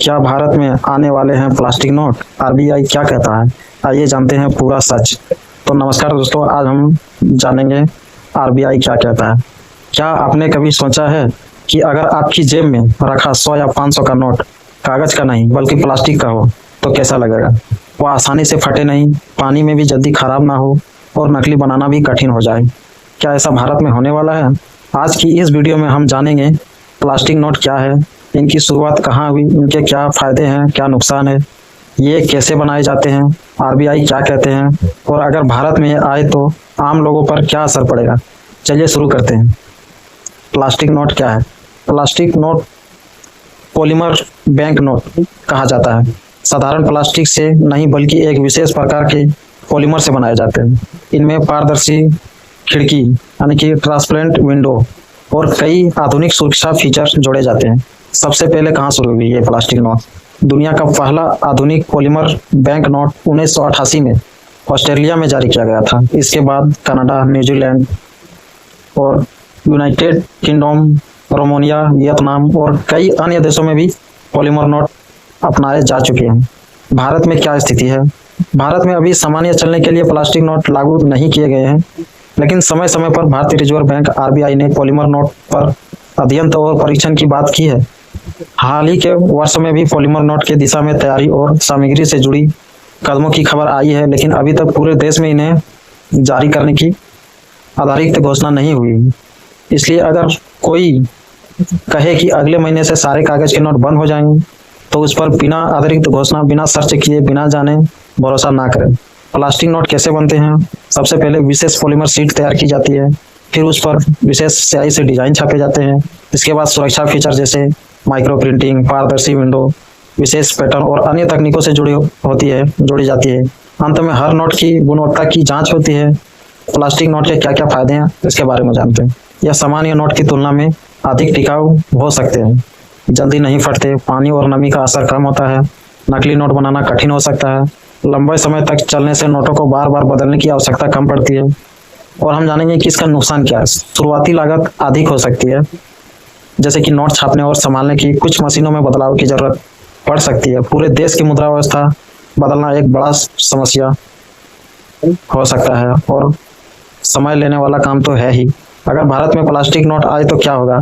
क्या भारत में आने वाले हैं प्लास्टिक नोट? आरबीआई क्या कहता है? आइए जानते हैं पूरा सच। तो नमस्कार दोस्तों, आज हम जानेंगे आरबीआई क्या कहता है। क्या आपने कभी सोचा है कि अगर आपकी जेब में रखा 100 या 500 का नोट कागज का नहीं बल्कि प्लास्टिक का हो तो कैसा लगेगा? वह आसानी से फटे नहीं, पानी में भी जल्दी खराब ना हो और नकली बनाना भी कठिन हो जाए। क्या ऐसा भारत में होने वाला है? आज की इस वीडियो में हम जानेंगे प्लास्टिक नोट क्या है, इनकी शुरुआत कहाँ हुई, इनके क्या फायदे हैं, क्या नुकसान है, ये कैसे बनाए जाते हैं, आरबीआई क्या कहते हैं और अगर भारत में ये आए तो आम लोगों पर क्या असर पड़ेगा। चलिए शुरू करते हैं। प्लास्टिक नोट क्या है? Plastic note polymer bank note कहा जाता है। साधारण प्लास्टिक से नहीं बल्कि एक विशेष प्रकार के पॉलीमर से बनाए जाते हैं। इनमें पारदर्शी खिड़की यानी कि ट्रांसपेरेंट विंडो और कई आधुनिक सुरक्षा फीचर जोड़े जाते हैं। सबसे पहले कहाँ शुरू हुई ये प्लास्टिक नोट? दुनिया का पहला आधुनिक पॉलीमर बैंक नोट 1988 में ऑस्ट्रेलिया में जारी किया गया था। इसके बाद कनाडा, न्यूजीलैंड और यूनाइटेड किंगडम, रोमानिया, वियतनाम और कई अन्य देशों में भी पॉलीमर नोट अपनाए जा चुके हैं। भारत में क्या स्थिति है? भारत में अभी सामान्य चलने के लिए प्लास्टिक नोट लागू नहीं किए गए हैं, लेकिन समय समय पर भारतीय रिजर्व बैंक आरबीआई ने पॉलीमर नोट पर अध्ययन और परीक्षण की बात की है। हाल ही के वर्ष में भी पॉलीमर नोट के दिशा में तैयारी और सामग्री से जुड़ी कदमों की खबर आई है, लेकिन अभी तक पूरे देश में इन्हें जारी करने की आधिकारिक घोषणा नहीं हुई। इसलिए अगर कोई कहे कि अगले महीने से सारे कागज के नोट बंद हो जाएंगे तो उस पर बिना अतिरिक्त घोषणा, बिना सर्च किए, बिना जाने भरोसा ना करें। प्लास्टिक नोट कैसे बनते हैं? सबसे पहले विशेष पॉलीमर शीट तैयार की जाती है, फिर उस पर विशेष स्याही से डिजाइन छापे जाते हैं। इसके बाद सुरक्षा फीचर जैसे माइक्रो प्रिंटिंग, पारदर्शी विंडो, विशेष पैटर्न और अन्य तकनीकों से जोड़ी जाती है। अंत में हर नोट की गुणवत्ता की जांच होती है। प्लास्टिक नोट के क्या क्या फायदे हैं इसके बारे में जानते हैं। यह सामान्य नोट की तुलना में अधिक टिकाऊ हो सकते हैं, जल्दी नहीं फटते, पानी और नमी का असर कम होता है, नकली नोट बनाना कठिन हो सकता है, लंबे समय तक चलने से नोटों को बार बार बदलने की आवश्यकता कम पड़ती है। और हम जानेंगे कि इसका नुकसान क्या है। शुरुआती लागत अधिक हो सकती है, जैसे कि नोट छापने और संभालने की कुछ मशीनों में बदलाव की जरूरत पड़ सकती है। पूरे देश की मुद्रा व्यवस्था बदलना एक बड़ा समस्या हो सकता है और समय लेने वाला काम तो है ही। अगर भारत में प्लास्टिक नोट आए तो क्या होगा?